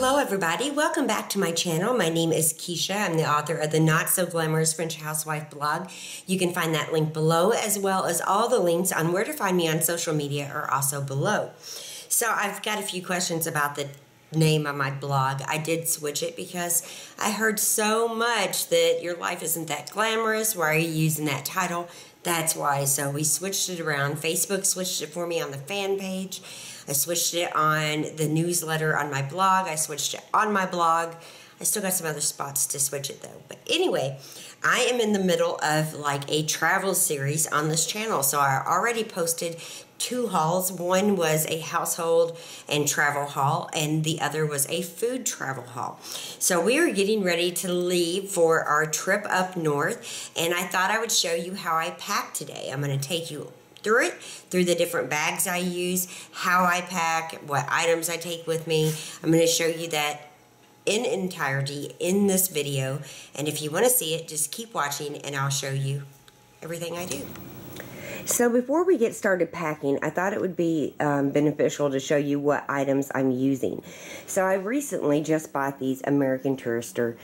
Hello everybody, welcome back to my channel. My name is Kisha. I'm the author of the Not So Glamorous French Housewife blog. You can find that link below, as well as all the links on where to find me on social media are also below. So I've got a few questions about the name of my blog. I did switch it because I heard so much that your life isn't that glamorous. Why are you using that title? That's why. So we switched it around. Facebook switched it for me on the fan page. I switched it on the newsletter on my blog. I switched it on my blog. I still got some other spots to switch it though. But anyway, I am in the middle of like a travel series on this channel. So I already posted 2 hauls. One was a household and travel haul, and the other was a food travel haul. So we are getting ready to leave for our trip up north, and I thought I would show you how I pack today. I'm going to take you through the different bags I use, how I pack, what items I take with me. I'm going to show you that in entirety in this video, and if you want to see it, just keep watching and I'll show you everything I do. So before we get started packing, I thought it would be beneficial to show you what items I'm using. So I recently just bought these American Tourister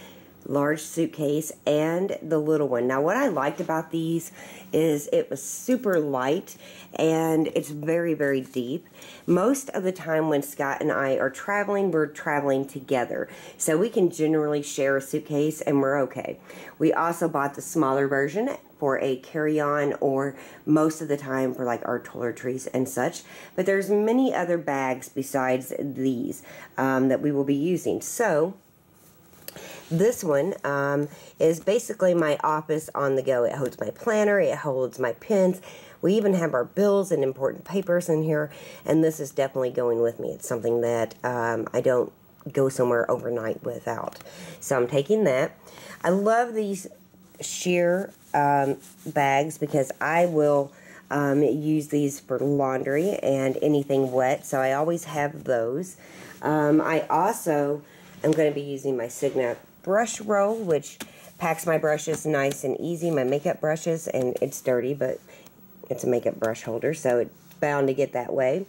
large suitcase and the little one. Now what I liked about these is it was super light and it's very, very deep. Most of the time when Scott and I are traveling, we're traveling together. So we can generally share a suitcase and we're okay. We also bought the smaller version for a carry-on, or most of the time for like our toiletries and such. But there's many other bags besides these that we will be using. So this one is basically my office on the go. It holds my planner, it holds my pens. We even have our bills and important papers in here, and this is definitely going with me. It's something that I don't go somewhere overnight without. So I'm taking that. I love these sheer bags because I will use these for laundry and anything wet, so I always have those. I also am going to be using my Signa brush roll, which packs my brushes nice and easy, my makeup brushes, and it's dirty, but it's a makeup brush holder, so it's bound to get that way.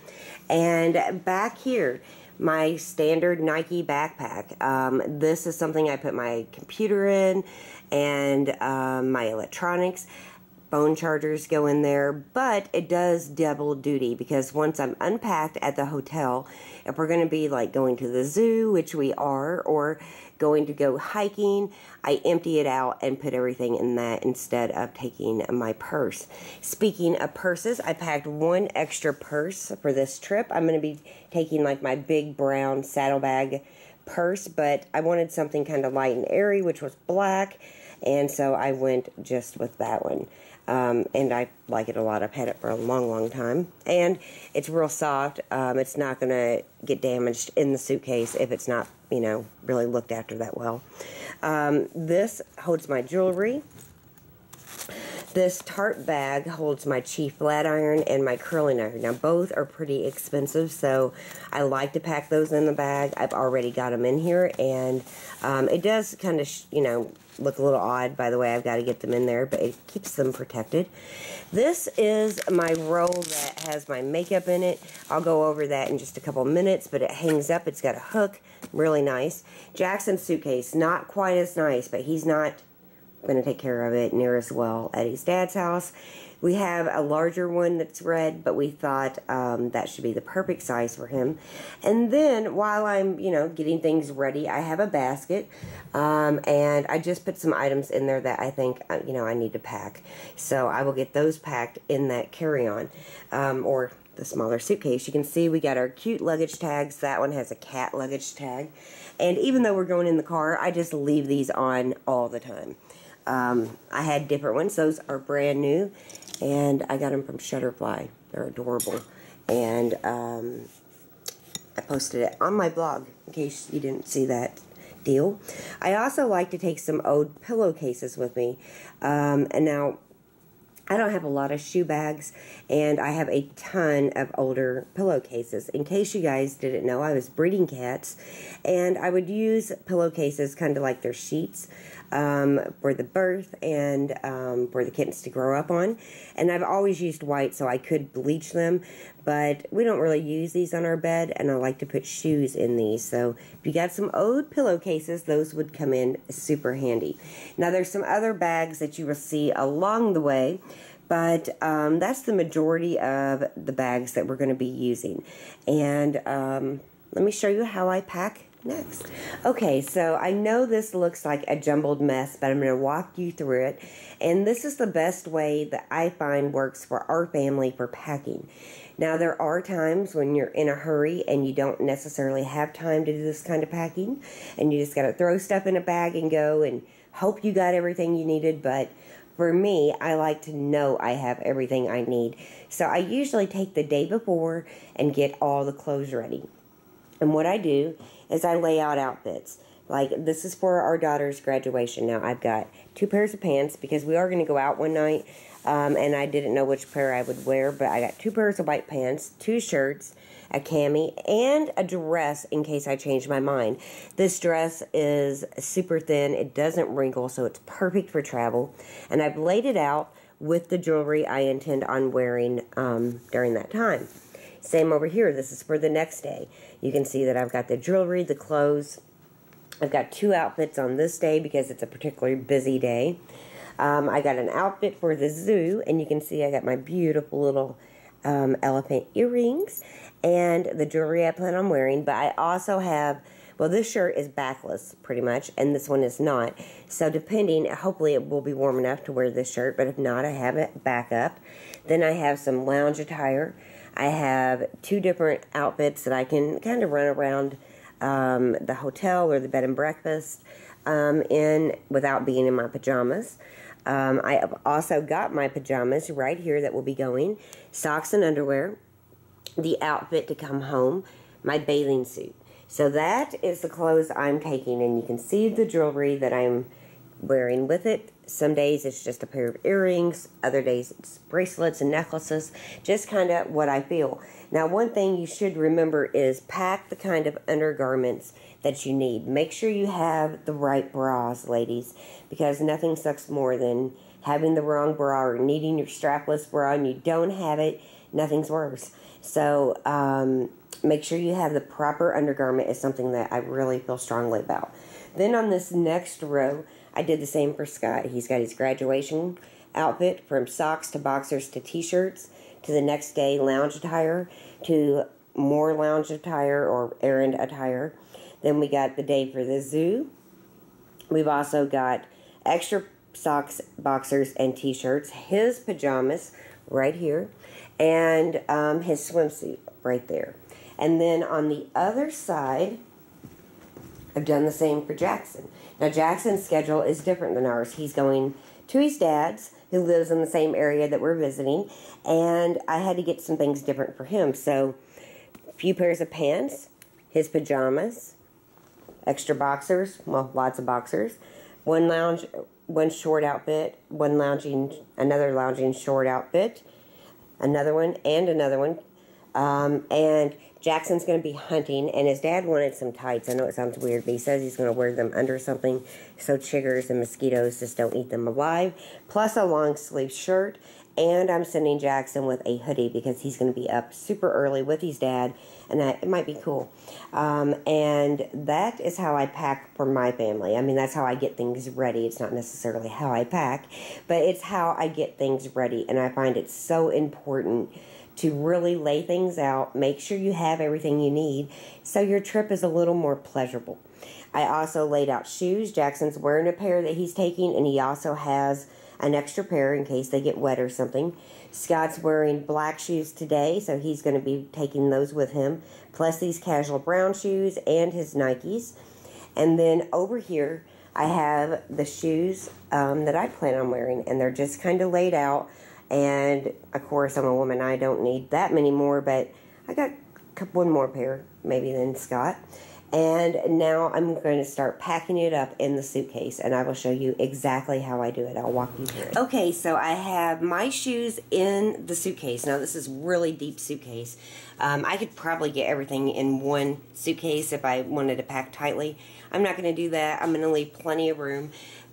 And back here, my standard Nike backpack. This is something I put my computer in and my electronics. Phone chargers go in there, but it does double duty because once I'm unpacked at the hotel, if we're going to be like going to the zoo, which we are, or going to go hiking, I empty it out and put everything in that instead of taking my purse. Speaking of purses, I packed 1 extra purse for this trip. I'm going to be taking like my big brown saddlebag purse, but I wanted something kind of light and airy, which was black, and so I went just with that one. And I like it a lot. I've had it for a long, long time. And it's real soft. It's not going to get damaged in the suitcase if it's not, you know, really looked after that well. This holds my jewelry. This Tarte bag holds my Chief flat iron and my curling iron. Now, both are pretty expensive, so I like to pack those in the bag. I've already got them in here, and it does kind of, you know, look a little odd by the way I've got to get them in there, but it keeps them protected. This is my roll that has my makeup in it. I'll go over that in just a couple minutes, but it hangs up. It's got a hook. Really nice. Jackson's suitcase, not quite as nice, but he's not going to take care of it near as well at his dad's house. We have a larger one that's red, but we thought that should be the perfect size for him. And then while I'm, you know, getting things ready, I have a basket, and I just put some items in there that I think, you know, I need to pack. So I will get those packed in that carry-on, or the smaller suitcase. You can see we got our cute luggage tags. That one has a cat luggage tag. And even though we're going in the car, I just leave these on all the time. I had different ones. Those are brand new, and I got them from Shutterfly. They're adorable, and I posted it on my blog in case you didn't see that deal. I also like to take some old pillowcases with me, and now I don't have a lot of shoe bags, and I have a ton of older pillowcases. In case you guys didn't know, I was breeding cats, and I would use pillowcases kind of like their sheets. for the birth and for the kittens to grow up on. And I've always used white, so I could bleach them, but we don't really use these on our bed, and I like to put shoes in these. So if you got some old pillowcases, those would come in super handy. Now there's some other bags that you will see along the way, but that's the majority of the bags that we're going to be using. And let me show you how I pack next. Okay, so I know this looks like a jumbled mess, but I'm going to walk you through it. And this is the best way that I find works for our family for packing. Now, there are times when you're in a hurry and you don't necessarily have time to do this kind of packing, and you just got to throw stuff in a bag and go and hope you got everything you needed. But for me, I like to know I have everything I need. So I usually take the day before and get all the clothes ready. And what I do is I lay out outfits. Like, this is for our daughter's graduation. Now, I've got 2 pairs of pants because we are going to go out one night, and I didn't know which pair I would wear, but I got 2 pairs of white pants, 2 shirts, a cami, and a dress in case I change my mind. This dress is super thin. It doesn't wrinkle, so it's perfect for travel. And I've laid it out with the jewelry I intend on wearing during that time. Same over here. This is for the next day. You can see that I've got the jewelry, the clothes. I've got 2 outfits on this day because it's a particularly busy day. I got an outfit for the zoo, and you can see I got my beautiful little elephant earrings and the jewelry I plan on wearing. But I also have, well, this shirt is backless pretty much, and this one is not. So depending, hopefully it will be warm enough to wear this shirt, but if not, I have it back up. Then I have some lounge attire. I have 2 different outfits that I can kind of run around the hotel or the bed and breakfast in without being in my pajamas. I have also got my pajamas right here that will be going, socks and underwear, the outfit to come home, my bathing suit. So that is the clothes I'm taking, and you can see the jewelry that I'm wearing with it. Some days it's just a pair of earrings, other days it's bracelets and necklaces, just kind of what I feel. Now, one thing you should remember is pack the kind of undergarments that you need. Make sure you have the right bras, ladies, because nothing sucks more than having the wrong bra or needing your strapless bra and you don't have it. Nothing's worse. So make sure you have the proper undergarment is something that I really feel strongly about. Then on this next row, I did the same for Scott. He's got his graduation outfit, from socks to boxers to t-shirts, to the next day lounge attire, to more lounge attire or errand attire. Then we got the day for the zoo. We've also got extra socks, boxers, and t-shirts, his pajamas right here, and his swimsuit right there. And then on the other side, I've done the same for Jackson. Now, Jackson's schedule is different than ours. He's going to his dad's, who lives in the same area that we're visiting, and I had to get some things different for him. So, a few pairs of pants, his pajamas, extra boxers, well, lots of boxers, one short outfit, another lounging short outfit, another one, and Jackson's going to be hunting, and his dad wanted some tights. I know it sounds weird, but he says he's going to wear them under something so chiggers and mosquitoes just don't eat them alive, plus a long sleeve shirt. And I'm sending Jackson with a hoodie because he's going to be up super early with his dad, and it might be cool. And that is how I pack for my family. I mean, that's how I get things ready. It's not necessarily how I pack, but it's how I get things ready. And I find it so important to really lay things out, make sure you have everything you need, so your trip is a little more pleasurable. I also laid out shoes. Jackson's wearing a pair that he's taking, and he also has an extra pair in case they get wet or something. Scott's wearing black shoes today, so he's going to be taking those with him, plus these casual brown shoes and his Nikes. And then over here, I have the shoes that I plan on wearing, and they're just kind of laid out. And, of course, I'm a woman. I don't need that many more, but I got one more pair, maybe, than Scott. And now I'm going to start packing it up in the suitcase, and I will show you exactly how I do it. I'll walk you through it. Okay, so I have my shoes in the suitcase. Now, this is really deep suitcase. I could probably get everything in one suitcase if I wanted to pack tightly. I'm not going to do that. I'm going to leave plenty of room.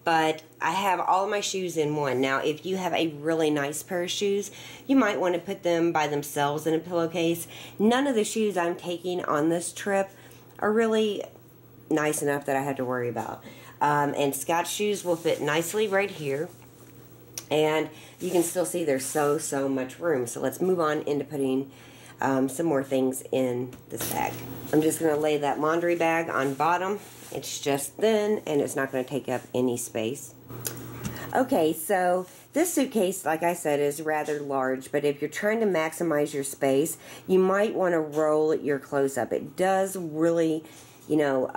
but I have all of my shoes in one. Now, if you have a really nice pair of shoes, you might want to put them by themselves in a pillowcase. None of the shoes I'm taking on this trip are really nice enough that I have to worry about. And Scott's shoes will fit nicely right here. And you can still see there's so much room. So let's move on into putting some more things in this bag. I'm just going to lay that laundry bag on bottom. It's just thin and it's not going to take up any space. Okay, so this suitcase, like I said, is rather large, but if you're trying to maximize your space, you might want to roll your clothes up. It does really, you know,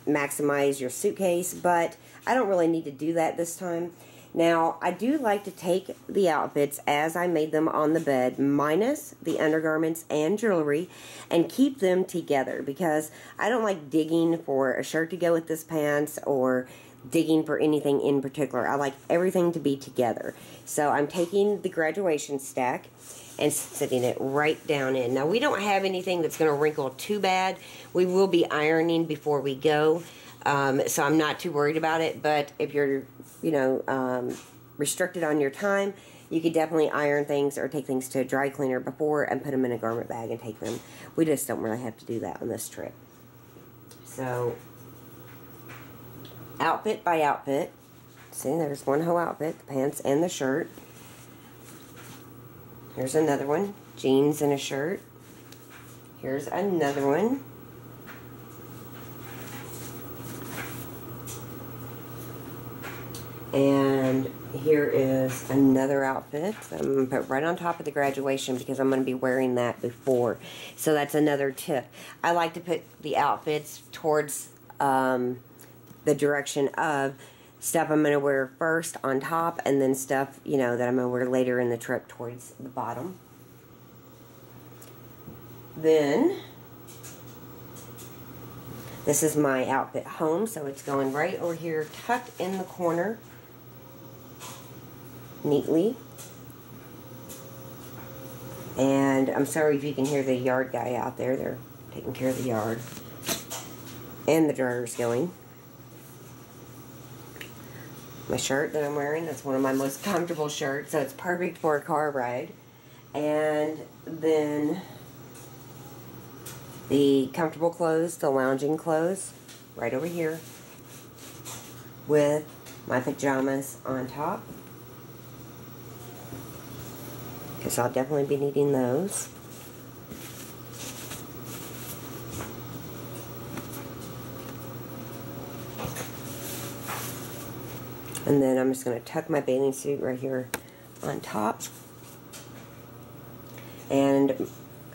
maximize your suitcase, but I don't really need to do that this time. Now, I do like to take the outfits as I made them on the bed, minus the undergarments and jewelry, and keep them together because I don't like digging for a shirt to go with this pants or digging for anything in particular. I like everything to be together. So I'm taking the graduation stack and sitting it right down in. Now, we don't have anything that's going to wrinkle too bad. We will be ironing before we go. So I'm not too worried about it, but if you're, you know, restricted on your time, you could definitely iron things or take things to a dry cleaner before and put them in a garment bag and take them. We just don't really have to do that on this trip. So, outfit by outfit. See, there's one whole outfit, the pants and the shirt. Here's another one, jeans and a shirt. Here's another one. And here is another outfit that I'm going to put right on top of the graduation because I'm going to be wearing that before. So that's another tip. I like to put the outfits towards the direction of stuff I'm going to wear first on top and then stuff, you know, that I'm going to wear later in the trip towards the bottom. Then, this is my outfit home, so it's going right over here tucked in the corner neatly. And I'm sorry if you can hear the yard guy out there. They're taking care of the yard. And the dryer's going. My shirt that I'm wearing, that's one of my most comfortable shirts, so it's perfect for a car ride. And then the comfortable clothes, the lounging clothes, right over here with my pajamas on top. Because I'll definitely be needing those. And then I'm just going to tuck my bathing suit right here on top. And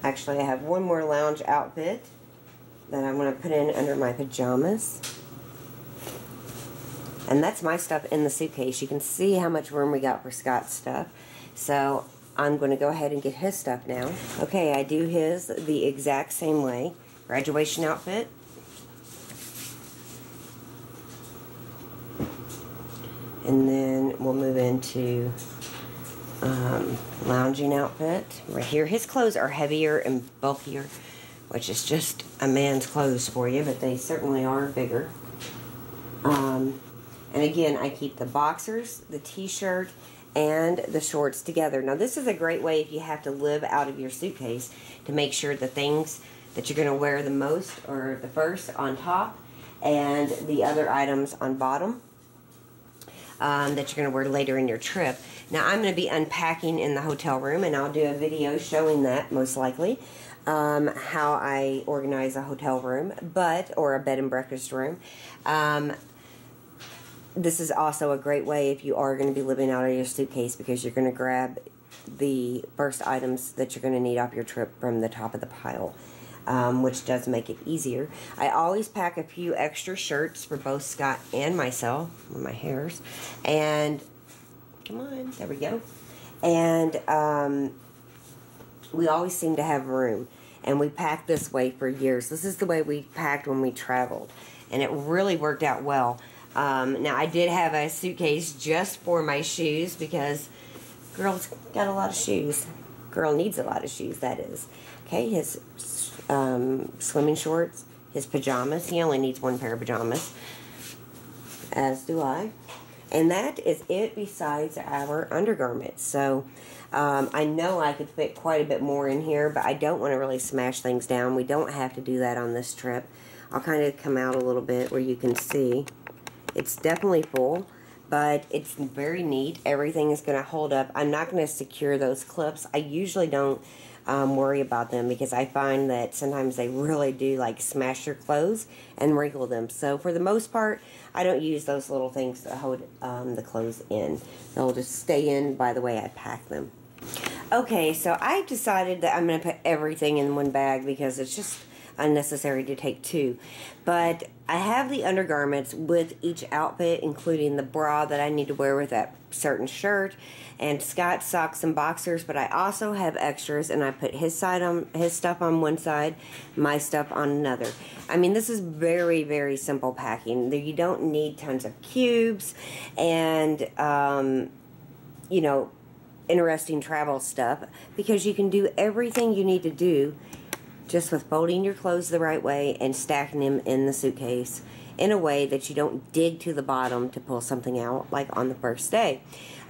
actually I have one more lounge outfit that I'm going to put in under my pajamas. And that's my stuff in the suitcase. You can see how much room we got for Scott's stuff. So I'm going to go ahead and get his stuff now. Okay, I do his the exact same way. Graduation outfit. And then we'll move into lounging outfit. Right here, his clothes are heavier and bulkier, which is just a man's clothes for you, but they certainly are bigger. And again, I keep the boxers, the t-shirt, and the shorts together. Now, this is a great way if you have to live out of your suitcase to make sure the things that you're going to wear the most are the first on top and the other items on bottom. That you're going to wear later in your trip. Now, I'm going to be unpacking in the hotel room, and I'll do a video showing that, most likely, how I organize a hotel room, or a bed and breakfast room. This is also a great way if you are going to be living out of your suitcase because you're going to grab the first items that you're going to need off your trip from the top of the pile. Which does make it easier. I always pack a few extra shirts for both Scott and myself, with my hairs, and come on, there we go. And we always seem to have room, and we packed this way for years. This is the way we packed when we traveled, and it really worked out well. Now, I did have a suitcase just for my shoes because girl's got a lot of shoes. Girl needs a lot of shoes, that is. Okay, his swimming shorts, his pajamas. He only needs one pair of pajamas, as do I. And that is it besides our undergarments. So I know I could fit quite a bit more in here, but I don't want to really smash things down. We don't have to do that on this trip. I'll kind of come out a little bit where you can see. It's definitely full, but it's very neat. Everything is going to hold up. I'm not going to secure those clips. I usually don't worry about them because I find that sometimes they really do like smash your clothes and wrinkle them. So for the most part, I don't use those little things to hold the clothes in. They'll just stay in by the way I pack them. Okay, so I decided that I'm going to put everything in one bag because it's just unnecessary to take two. But I have the undergarments with each outfit, including the bra that I need to wear with that certain shirt, and Scott's socks and boxers. But I also have extras, and I put his stuff on one side, my stuff on another. I mean, this is very, very simple packing. You don't need tons of cubes and you know, interesting travel stuff, because you can do everything you need to do just with folding your clothes the right way and stacking them in the suitcase in a way that you don't dig to the bottom to pull something out like on the first day.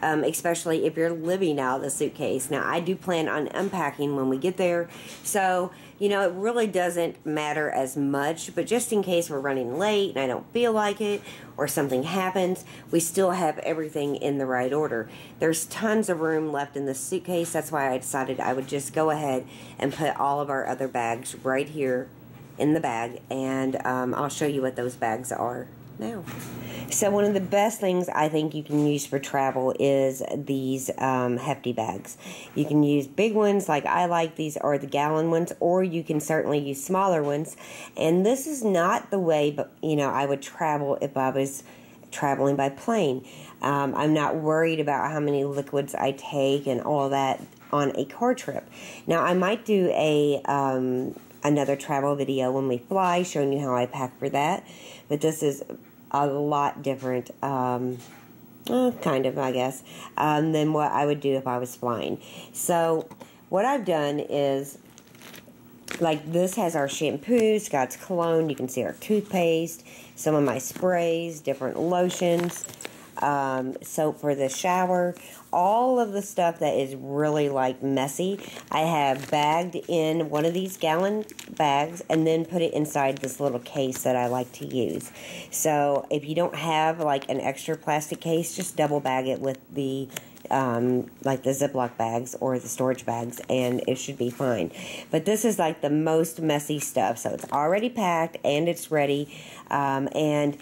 Especially if you're living out of the suitcase. Now, I do plan on unpacking when we get there, so, you know, it really doesn't matter as much, but just in case we're running late and I don't feel like it or something happens, we still have everything in the right order. There's tons of room left in the suitcase. That's why I decided I would just go ahead and put all of our other bags right here in the bag, and I'll show you what those bags are now. So one of the best things I think you can use for travel is these hefty bags. You can use big ones like I like. These are the gallon ones, or you can certainly use smaller ones. And this is not the way, but you know, I would travel if I was traveling by plane. I'm not worried about how many liquids I take and all that on a car trip. Now, I might do a another travel video when we fly, showing you how I pack for that. But this is a lot different, kind of, I guess, than what I would do if I was flying. So what I've done is, like, this has our shampoo, Scott's cologne, you can see our toothpaste, some of my sprays, different lotions, soap for the shower, all of the stuff that is really like messy, I have bagged in one of these gallon bags and then put it inside this little case that I like to use. So if you don't have like an extra plastic case, just double bag it with the like the Ziploc bags or the storage bags, and it should be fine. But this is like the most messy stuff, so it's already packed and it's ready, and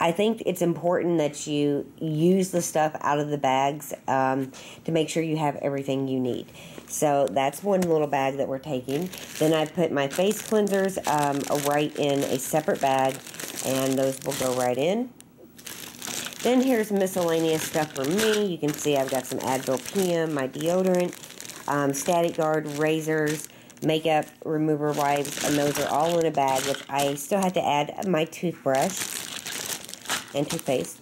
I think it's important that you use the stuff out of the bags to make sure you have everything you need. So that's one little bag that we're taking. Then I put my face cleansers right in a separate bag, and those will go right in. Then here's miscellaneous stuff for me. You can see I've got some Advil PM, my deodorant, Static Guard, razors, makeup remover wipes, and those are all in a bag, which I still have to add my toothbrush and toothpaste.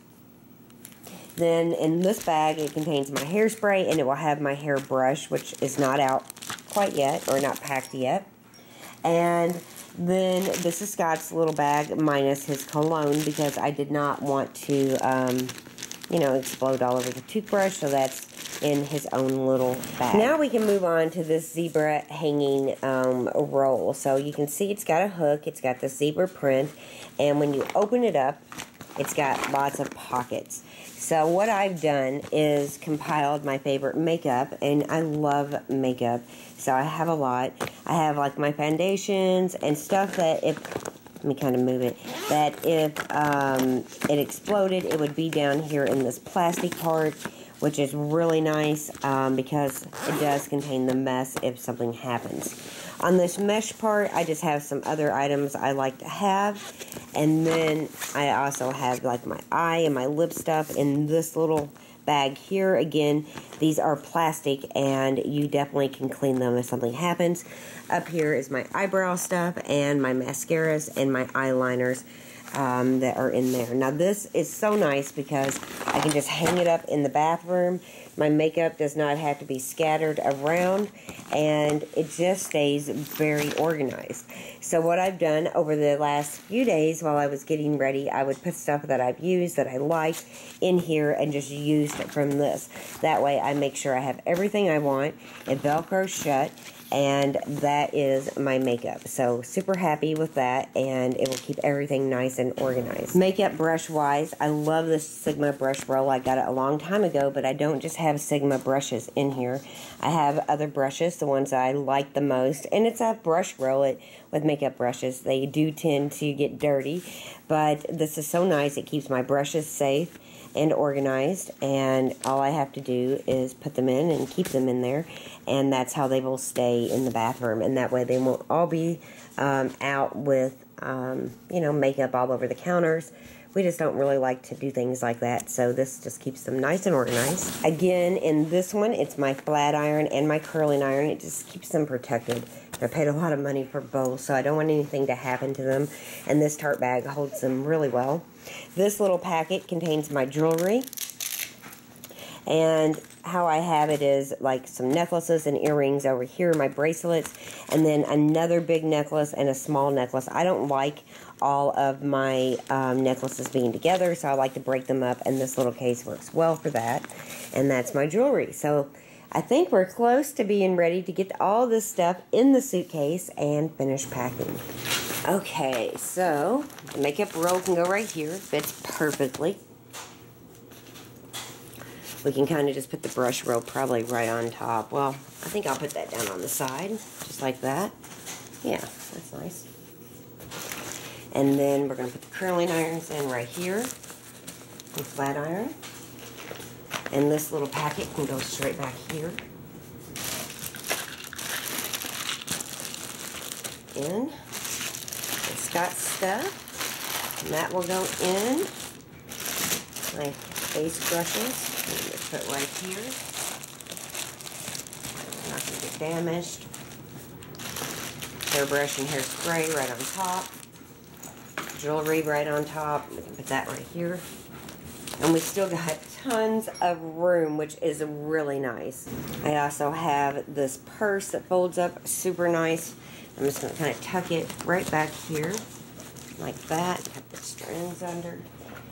Then in this bag, it contains my hairspray, and it will have my hair brush, which is not out quite yet, or not packed yet. And then this is Scott's little bag minus his cologne, because I did not want to, you know, explode all over the toothbrush, so that's in his own little bag. Now we can move on to this zebra hanging roll. So you can see it's got a hook, it's got the zebra print, and when you open it up, it's got lots of pockets. So what I've done is compiled my favorite makeup, and I love makeup, so I have a lot. I have like my foundations and stuff that if, let me kind of move it, that if it exploded, it would be down here in this plastic part, which is really nice because it does contain the mess if something happens. On this mesh part, I just have some other items I like to have. And then I also have like my eye and my lip stuff in this little bag here. Again, these are plastic, and you definitely can clean them if something happens. Up here is my eyebrow stuff and my mascaras and my eyeliners that are in there. Now this is so nice because I can just hang it up in the bathroom My makeup does not have to be scattered around, and it just stays very organized. So what I've done over the last few days while I was getting ready, I would put stuff that I've used, that I like, in here and just used from this. That way I make sure I have everything I want. It Velcros shut. And that is my makeup. So super happy with that, and it will keep everything nice and organized. Makeup brush wise, I love this Sigma brush roll. I got it a long time ago, but I don't just have Sigma brushes in here. I have other brushes, the ones I like the most, and it's a brush roll. With makeup brushes, they do tend to get dirty, but this is so nice. It keeps my brushes safe and organized, and all I have to do is put them in and keep them in there, and that's how they will stay in the bathroom, and that way they won't all be out with you know, makeup all over the counters. We just don't really like to do things like that, so this just keeps them nice and organized. Again, in this one, it's my flat iron and my curling iron. It just keeps them protected. I paid a lot of money for both, so I don't want anything to happen to them, and this tart bag holds them really well. This little packet contains my jewelry, and how I have it is like some necklaces and earrings over here, my bracelets, and then another big necklace and a small necklace. I don't like all of my necklaces being together, so I like to break them up, and this little case works well for that, and that's my jewelry. So I think we're close to being ready to get all this stuff in the suitcase and finish packing. Okay, so the makeup roll can go right here. It fits perfectly. We can kind of just put the brush roll probably right on top. Well, I think I'll put that down on the side, just like that. Yeah, that's nice. And then we're going to put the curling irons in right here, and flat iron. And this little packet can go straight back here. In. It's got stuff, and that will go in. My face brushes. I'm going to put right here. Not going to get damaged. Hairbrush and hairspray right on top. Jewelry right on top. We can put that right here. And we still got tons of room, which is really nice. I also have this purse that folds up super nice. I'm just going to kind of tuck it right back here, like that. Cut the strings under.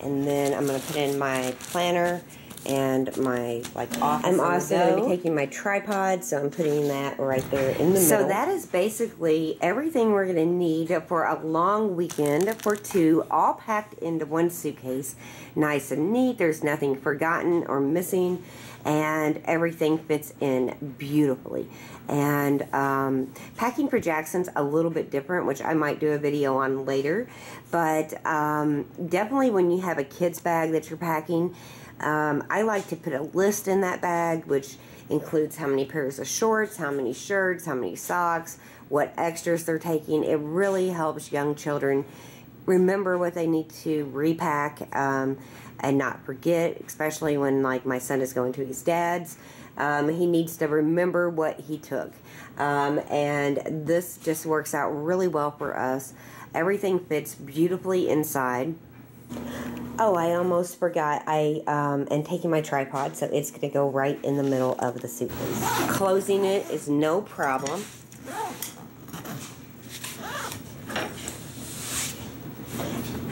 And then I'm going to put in my planner and my office. I'm also going to be taking my tripod, so I'm putting that right there in the middle. So that is basically everything we're going to need for a long weekend for two, all packed into one suitcase. Nice and neat. There's nothing forgotten or missing, and everything fits in beautifully. And packing for Jackson's a little bit different, which I might do a video on later. But definitely when you have a kid's bag that you're packing, I like to put a list in that bag, which includes how many pairs of shorts, how many shirts, how many socks, what extras they're taking. It really helps young children remember what they need to repack and not forget, especially when, like, my son is going to his dad's. He needs to remember what he took. And this just works out really well for us. Everything fits beautifully inside. Oh, I almost forgot. I am taking my tripod, so it's going to go right in the middle of the suitcase. Closing it is no problem.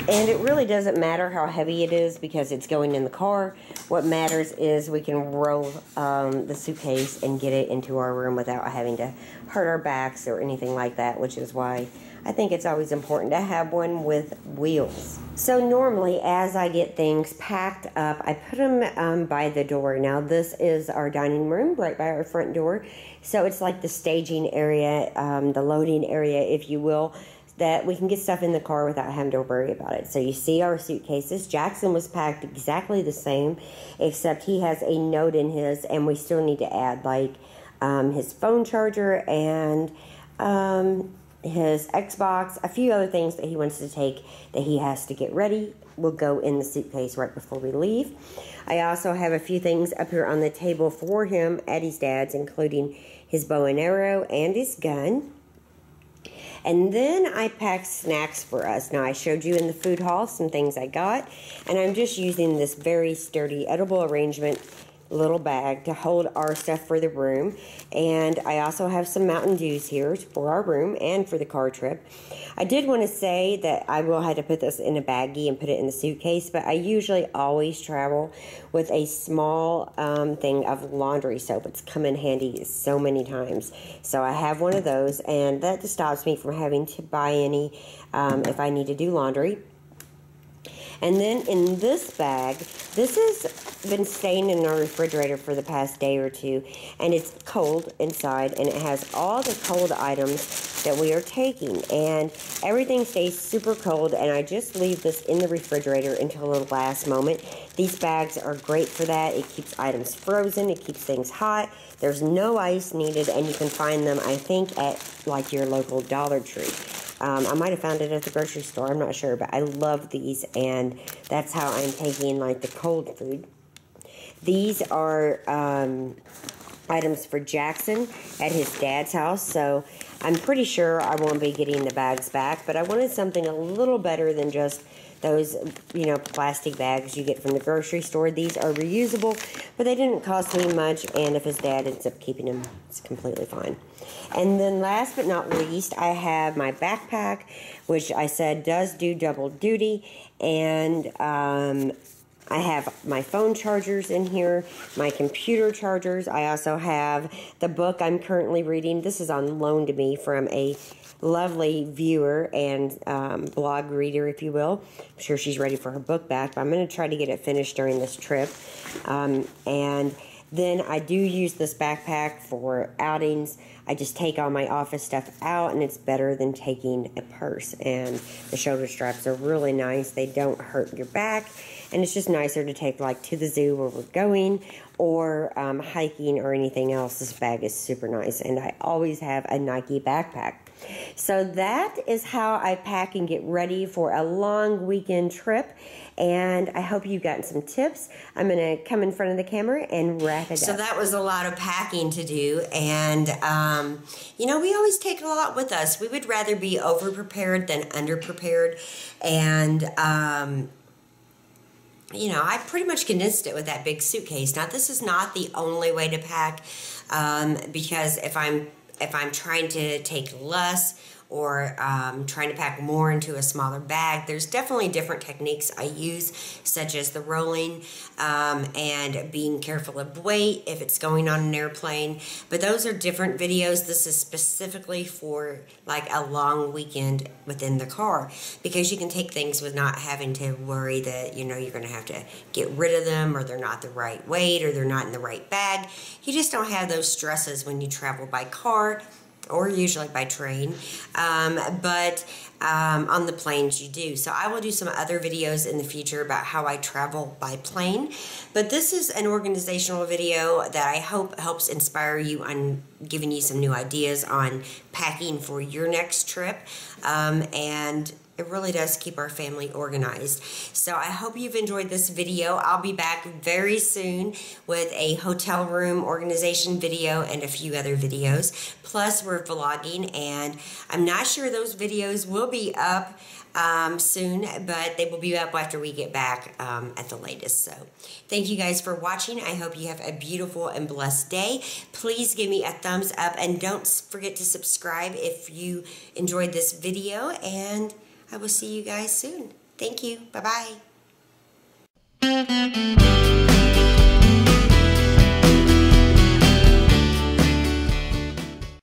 And it really doesn't matter how heavy it is because it's going in the car. What matters is we can roll the suitcase and get it into our room without having to hurt our backs or anything like that, which is why I think it's always important to have one with wheels. So normally, as I get things packed up, I put them by the door. Now, this is our dining room right by our front door. So it's like the staging area, the loading area, if you will, that we can get stuff in the car without having to worry about it. So you see our suitcases. Jackson was packed exactly the same, except he has a note in his, and we still need to add, like, his phone charger and his Xbox, a few other things that he wants to take that he has to get ready will go in the suitcase right before we leave. I also have a few things up here on the table for him at his dad's, including his bow and arrow and his gun. And then I packed snacks for us. Now, I showed you in the food haul some things I got, and I'm just using this very sturdy edible arrangement little bag to hold our stuff for the room. And I also have some Mountain Dews here for our room and for the car trip. I did want to say that I will have to put this in a baggie and put it in the suitcase, but I usually always travel with a small thing of laundry soap. It's come in handy so many times. So I have one of those, and that just stops me from having to buy any if I need to do laundry. And then in this bag, this has been staying in our refrigerator for the past day or two, and it's cold inside, and it has all the cold items that we are taking, and everything stays super cold, and I just leave this in the refrigerator until the last moment. These bags are great for that. It keeps items frozen, it keeps things hot, there's no ice needed, and you can find them, I think, at like your local Dollar Tree. I might have found it at the grocery store, I'm not sure, but I love these, and that's how I'm taking like the cold food. These are items for Jackson at his dad's house, so I'm pretty sure I won't be getting the bags back, but I wanted something a little better than just those, you know, plastic bags you get from the grocery store. These are reusable, but they didn't cost me much, and if his dad ends up keeping them, it's completely fine. And then last but not least, I have my backpack, which I said does do double duty, and I have my phone chargers in here, my computer chargers. I also have the book I'm currently reading. This is on loan to me from a lovely viewer and blog reader, if you will. I'm sure she's ready for her book back, but I'm going to try to get it finished during this trip. And then I do use this backpack for outings. I just take all my office stuff out, and it's better than taking a purse. And the shoulder straps are really nice. They don't hurt your back, and it's just nicer to take like to the zoo where we're going, or hiking or anything else. This bag is super nice, and I always have a Nike backpack. So that is how I pack and get ready for a long weekend trip, and I hope you've gotten some tips. I'm going to come in front of the camera and wrap it up. So that was a lot of packing to do, and you know, we always take a lot with us. We would rather be over-prepared than under-prepared, and you know, I pretty much condensed it with that big suitcase. Now, this is not the only way to pack, because if I'm trying to take less or trying to pack more into a smaller bag, there's definitely different techniques I use, such as the rolling and being careful of weight if it's going on an airplane. But those are different videos. This is specifically for like a long weekend within the car, because you can take things with not having to worry that, you know, you're going to have to get rid of them, or they're not the right weight, or they're not in the right bag. You just don't have those stresses when you travel by car, or usually by train, but on the planes you do. So I will do some other videos in the future about how I travel by plane, but this is an organizational video that I hope helps inspire you on giving you some new ideas on packing for your next trip, and it really does keep our family organized. So I hope you've enjoyed this video. I'll be back very soon with a hotel room organization video and a few other videos. Plus, we're vlogging, and I'm not sure those videos will be up soon, but they will be up after we get back at the latest. So thank you guys for watching. I hope you have a beautiful and blessed day. Please give me a thumbs up, and don't forget to subscribe if you enjoyed this video, and I will see you guys soon. Thank you. Bye-bye.